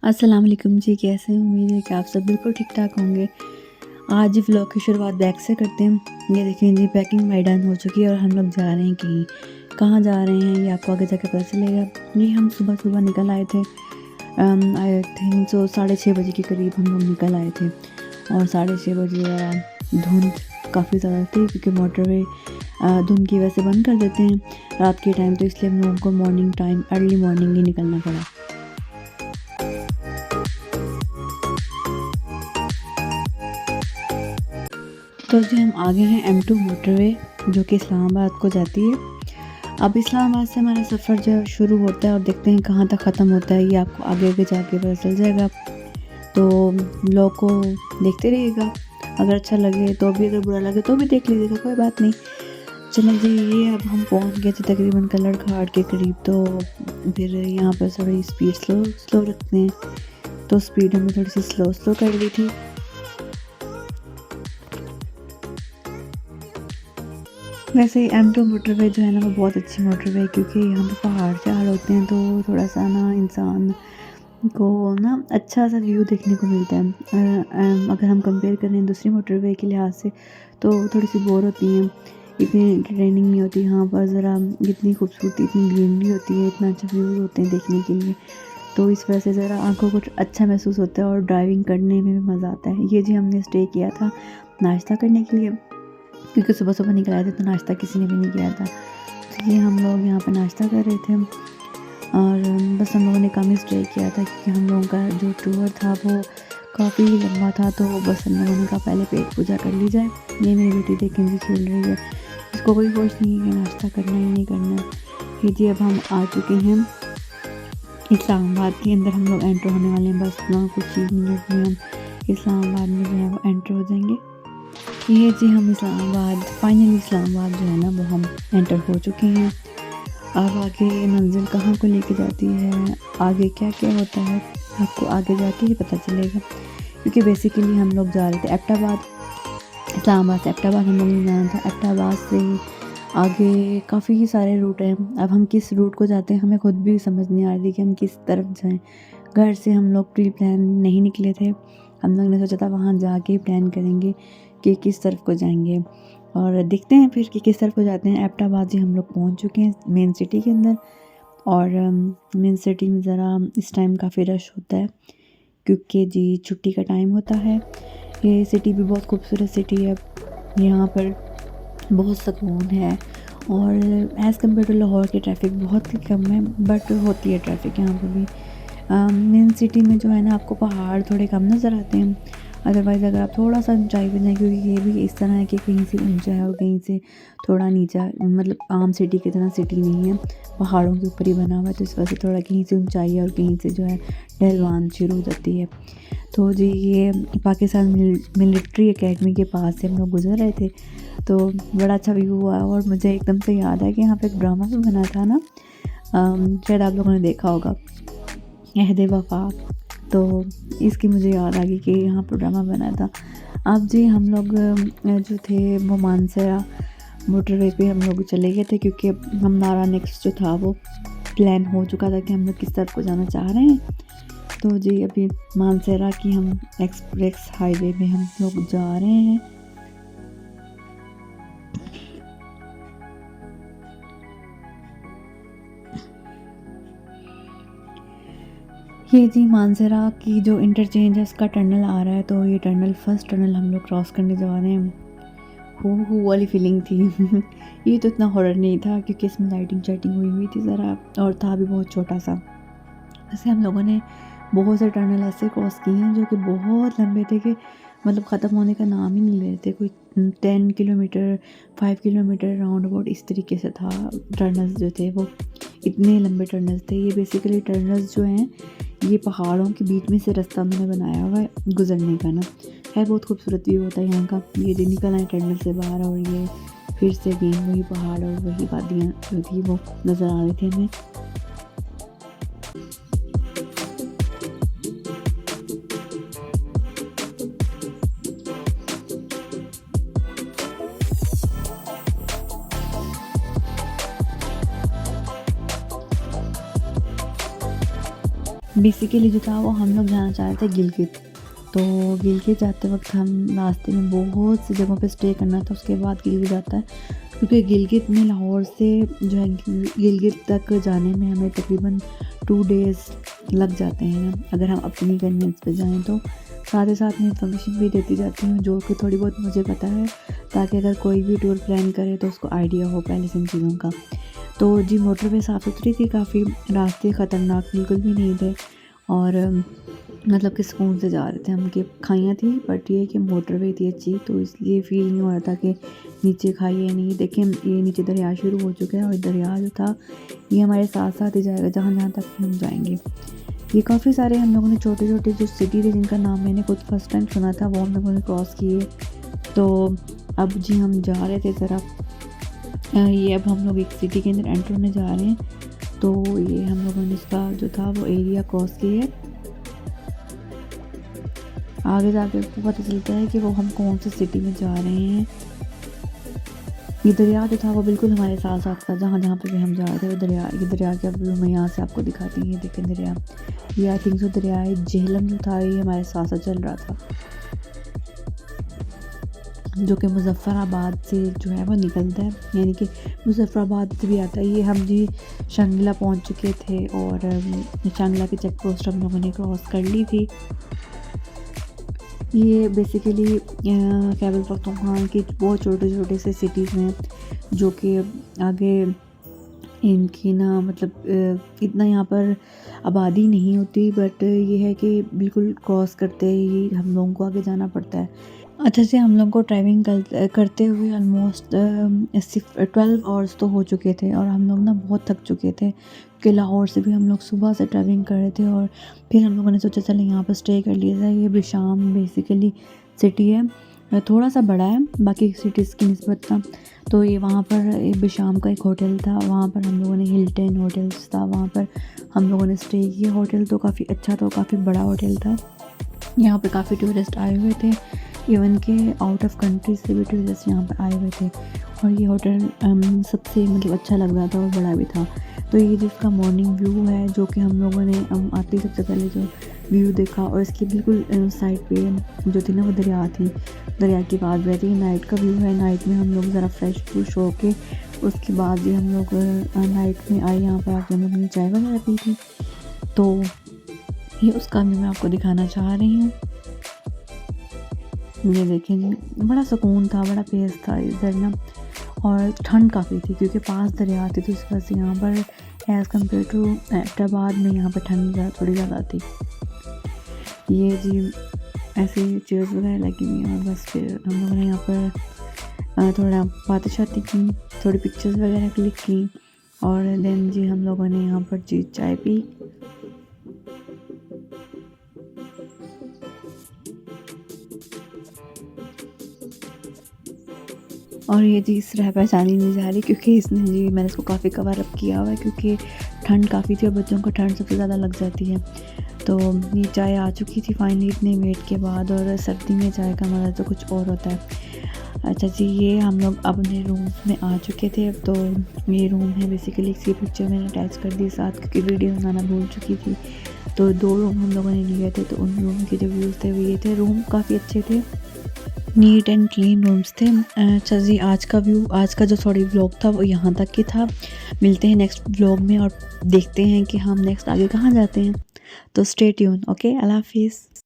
अस्सलाम वालेकुम जी, कैसे हैं? उम्मीद है कि आप सब बिल्कुल ठीक-ठाक होंगे। आज व्लॉग की शुरुआत बैग से करते हैं। ये देखें जी, पैकिंग हमारी डन हो चुकी है और हम लोग जा रहे हैं कहीं। कहाँ जा रहे हैं ये आपको आगे जाके पता चलेगा। ये हम सुबह-सुबह निकल आए थे। आई थिंक सो 6:30 बजे के करीब हम लोग निकल आए थे और 6:30 बजे धुंध काफ़ी ज़्यादा थी क्योंकि मोटरवे धुंध की वजह से बंद कर देते हैं रात के टाइम, तो इसलिए हम लोगों को मॉर्निंग टाइम अर्ली मॉर्निंग ही निकलना पड़ा। तो जी हम आगे हैं M2 मोटरवे, जो कि इस्लामाबाद को जाती है। अब इस्लामाबाद से हमारा सफ़र जो है शुरू होता है और देखते हैं कहाँ तक ख़त्म होता है, ये आपको आगे आगे जाके पता चल जाएगा। तो ब्लॉग को देखते रहिएगा, अगर अच्छा लगे तो भी, अगर बुरा लगे तो भी देख लीजिएगा, कोई बात नहीं। चलें जी, ये अब हम पहुँच गए थे तकरीबन कल्लड़ घाट के करीब। तो फिर यहाँ पर थोड़ी स्पीड स्लो स्लो रखते हैं, तो स्पीड हमने थोड़ी सी स्लो स्लो कर ली थी। वैसे M2 मोटरवे जो है ना, वो बहुत अच्छी मोटरवे है क्योंकि यहाँ पे पहाड़ होते हैं, तो थोड़ा सा ना इंसान को ना अच्छा सा व्यू देखने को मिलता है। अगर हम कंपेयर करें दूसरी मोटरवे के लिहाज से, तो थोड़ी सी बोर होती हैं, इतनी एंटरटेनिंग नहीं होती। यहाँ पर ज़रा इतनी खूबसूरती, इतनी ग्रीनरी होती है, इतना अच्छा व्यूज़ होते हैं देखने के लिए, तो इस वजह से ज़रा आंखों को अच्छा महसूस होता है और ड्राइविंग करने में भी मज़ा आता है। ये जी हमने स्टे किया था नाश्ता करने के लिए, क्योंकि सुबह-सुबह निकल आए थे तो नाश्ता किसी ने भी नहीं किया था। तो ये हम लोग यहाँ पे नाश्ता कर रहे थे और बस हम लोगों ने कम ही स्टे किया था क्योंकि हम लोगों का जो टूर था वो काफ़ी लंबा था, तो बस हम लोगों ने कहा पहले पेट पूजा कर ली जाए। ये मेरी बेटी देखें जी खेल रही है, इसको कोई होश नहीं है कि नाश्ता करना है या नहीं करना है। ये जी अब हम आ चुके हैं इस्लामाबाद के अंदर, हम लोग एंटर होने वाले हैं, बस वहाँ कुछ ही मिनट में हम इस्लामाबाद में जो है वो एंटर हो जाएंगे। ये जी हम इस्लामाबाद, फाइनली इस्लामाबाद जो है ना वो हम एंटर हो चुके हैं। अब आगे मंजिल कहाँ को लेके जाती है, आगे क्या क्या होता है, आपको आगे जाके ही पता चलेगा। क्योंकि बेसिकली हम लोग जा रहे थे एबटाबाद, इस्लामाबाद से एबटाबाद हम लोग ने जाना था। एबटाबाद से आगे काफ़ी सारे रूट हैं, अब हम किस रूट को जाते हैं हमें खुद भी समझ नहीं आ रही थी कि हम किस तरफ जाएं। घर से हम लोग प्री प्लान नहीं निकले थे, हम लोग ने सोचा था वहाँ जाके प्लान करेंगे कि किस तरफ को जाएंगे और देखते हैं फिर कि किस तरफ को जाते हैं। एबटाबाद जी हम लोग पहुँच चुके हैं मेन सिटी के अंदर, और मेन सिटी में ज़रा इस टाइम काफ़ी रश होता है क्योंकि जी छुट्टी का टाइम होता है। ये सिटी भी बहुत खूबसूरत सिटी है, यहाँ पर बहुत सुकून है और एज़ कम्पेयर टू लाहौर की ट्रैफिक बहुत ही कम है, बट होती है ट्रैफिक यहाँ पर भी। मेन सिटी में जो है ना आपको पहाड़ थोड़े कम नज़र आते हैं, अदरवाइज़ अगर आप थोड़ा सा ऊंचाई पे जाएँ, क्योंकि ये भी इस तरह है कि कहीं से ऊंचा है और कहीं से थोड़ा नीचा, मतलब आम सिटी की तरह सिटी नहीं है, पहाड़ों के ऊपर ही बना हुआ है, तो इस वजह से थोड़ा कहीं से ऊंचाई है और कहीं से जो है ढलवान शुरू हो जाती है। तो जी ये पाकिस्तान मिलिट्री एकेडमी के पास से हम लोग गुजर रहे थे, तो बड़ा अच्छा व्यू हुआ और मुझे एकदम से याद है कि यहाँ पे एक ड्रामा भी बना था ना, शायद आप लोगों ने देखा होगा, अहद वफ़ा। तो इसकी मुझे याद आ गई कि यहाँ पर ड्रामा बना था। अब जी हम लोग जो थे वो मानसरा मोटरवे पे हम लोग चले गए थे क्योंकि हमारा नेक्स्ट जो था वो प्लान हो चुका था कि हम लोग किस तरफ को जाना चाह रहे हैं। तो जी अभी मानसरा की हम एक्सप्रेस हाईवे में हम लोग जा रहे हैं। ये जी मानसरा की जो इंटरचेंज है उसका टनल आ रहा है, तो ये टनल फर्स्ट टनल हम लोग क्रॉस करने जा रहे हैं। हू वाली फीलिंग थी ये तो इतना हॉरर नहीं था क्योंकि इसमें लाइटिंग चाइटिंग हुई हुई थी ज़रा, और था भी बहुत छोटा सा। वैसे हम लोगों ने बहुत से टनल ऐसे क्रॉस किए हैं जो कि बहुत लंबे थे कि मतलब ख़त्म होने का नाम ही नहीं ले रहे थे। कोई 10 किलोमीटर, 5 किलोमीटर राउंड अबाउट इस तरीके से था। टनल्स जो थे वो इतने लंबे टनल्स थे। ये बेसिकली टनल्स जो हैं ये पहाड़ों के बीच में से रास्ता उन्होंने बनाया हुआ है गुजरने का ना, है बहुत खूबसूरत व्यू होता है यहाँ का। ये जो निकल आए टनल से बाहर और ये फिर से अगेन वही पहाड़ और वही वादियाँ जो थी वो नज़र आ रही थी हमें। बेसिकली जो था वो हम लोग जाना चाह रहे थे गिलगित। तो गिलगित जाते वक्त हम रास्ते में बहुत सी जगहों पे स्टे करना था, उसके बाद गिलगित जाता है। क्योंकि गिलगित में लाहौर से जो है गिलगित तक जाने में हमें तकरीबन 2 डेज़ लग जाते हैं अगर हम अपनी कन्वेंस पे जाएँ तो। साथ ही साथ मैं इन्फॉर्मेशन भी देती जाती हूँ जो कि थोड़ी बहुत मुझे पता है, ताकि अगर कोई भी टूर प्लान करे तो उसको आइडिया हो पहले से इन चीज़ों का। तो जी मोटरवे साफ़ सुथरी थी काफ़ी, रास्ते ख़तरनाक बिल्कुल भी नहीं थे और मतलब कि सुकून से जा रहे थे हम। कि खाइयाँ थी बट ये है कि मोटरवे थी अच्छी, तो इसलिए फ़ील नहीं हो रहा था कि नीचे खाई है नहीं। देखिए ये नीचे दरिया शुरू हो चुका है और दरिया जो था ये हमारे साथ साथ ही जाएगा जहाँ जहाँ तक हम जाएंगे। ये काफ़ी सारे हम लोगों ने छोटे छोटे जो सिटी थे जिनका नाम मैंने खुद फर्स्ट टाइम सुना था वो हम लोगों ने क्रॉस किए। तो अब जी हम जा रहे थे ज़रा ये अब हम लोग एक सिटी के अंदर एंटर होने जा रहे हैं। तो ये हम लोगों ने इसका जो था वो एरिया क्रॉस किया है। आगे जाके पता चलता है कि वो हम कौन सी सिटी में जा रहे हैं। ये दरिया जो था वो बिल्कुल हमारे साथ साथ था, जहाँ जहाँ पे भी हम जा रहे थे वो दरिया। ये दरिया का व्यू मैं यहाँ से आपको दिखाती हूँ, ये देखें दरिया। ये आई थिंक सो दरिया है झेलम जो था ये हमारे साथ साथ चल रहा था, जो कि मुज़फ़्फ़राबाद से जो है वो निकलता है, यानी कि मुज़फ़्फ़राबाद से भी आता है। ये हम जी शांगला पहुँच चुके थे और शांगला की चेक पोस्ट हम लोगों ने क्रॉस कर ली थी। ये बेसिकली खैबर पख्तूनख्वा की बहुत छोटे छोटे से सिटीज़ हैं जो कि आगे इनकी ना मतलब इतना यहाँ पर आबादी नहीं होती, बट ये है कि बिल्कुल क्रॉस करते ही हम लोगों को आगे जाना पड़ता है। अच्छा से हम लोग को ड्राइविंग करते हुए ऑलमोस्ट 12 आवर्स तो हो चुके थे और हम लोग ना बहुत थक चुके थे कि लाहौर से भी हम लोग सुबह से ड्राइविंग कर रहे थे और फिर हम लोगों ने सोचा चले यहाँ पर स्टे कर लिया जाए। ये बिशाम बेसिकली सिटी है, थोड़ा सा बड़ा है बाकी सिटीज़ की निस्बत ना। तो ये वहाँ पर बिशाम का एक होटल था, वहाँ पर हम लोगों ने हिल्टन होटल्स था वहाँ पर हम लोगों ने स्टे किया। होटल तो काफ़ी अच्छा था, काफ़ी बड़ा होटल था। यहाँ पे काफ़ी टूरिस्ट आए हुए थे, इवन के आउट ऑफ कंट्री से भी टूरिस्ट यहाँ पर आए हुए थे। और ये होटल सबसे मतलब अच्छा लग रहा था और बड़ा भी था। तो ये जिसका मॉर्निंग व्यू है जो कि हम लोगों ने आते ही सबसे पहले जो व्यू देखा, और इसकी बिल्कुल साइड पे जो थी ना वो दरिया थी, दरिया की बात बह रही। नाइट का व्यू है, नाइट में हम लोग ज़रा फ्रेश फ्रूश होके उसके बाद भी हम लोग नाइट में आए यहाँ पर आके हम लोगों ने चाय वगैरह पी थी। तो ये उसका भी मैं आपको दिखाना चाह रही हूँ। ये देखें जी बड़ा सुकून था, बड़ा पेस था इधर ना, और ठंड काफ़ी थी क्योंकि पास दरिया थी, तो इस वजह से यहाँ पर एज़ कम्पेयर टू एबटाबाद में यहाँ पर ठंड थोड़ी ज़्यादा थी। ये जी ऐसे चेयर्स वगैरह लगी हुई हैं और बस फिर हम लोगों ने यहाँ पर थोड़ा बातें शातें की, थोड़ी पिक्चर्स वगैरह क्लिक की और देन जी हम लोगों ने यहाँ पर जी चाय पी। और ये जी इस तरह पहचानी नहीं जा रही क्योंकि इसने जी मैंने इसको काफ़ी कवर अप किया हुआ है क्योंकि ठंड काफ़ी थी और बच्चों को ठंड सबसे ज़्यादा लग जाती है। तो ये चाय आ चुकी थी फाइनली इतने वेट के बाद, और सर्दी में चाय का मज़ा तो कुछ और होता है। अच्छा जी ये हम लोग अपने रूम्स में आ चुके थे। तो ये रूम है बेसिकली, इसकी पिक्चर मैंने अटैच कर दी साथ क्योंकि वीडियो बनाना भूल चुकी थी। तो 2 रूम हम लोगों ने लिए थे, तो उन रूम के जो व्यूज़ थे वो ये थे। रूम काफ़ी अच्छे थे, नीट एंड क्लीन रूम्स थे। अच्छा जी आज का जो थोड़ी व्लॉग था वो यहाँ तक ही था। मिलते हैं नेक्स्ट व्लॉग में और देखते हैं कि हम नेक्स्ट आगे कहाँ जाते हैं। तो स्टे ट्यून। ओके, अल्लाह हाफिज़।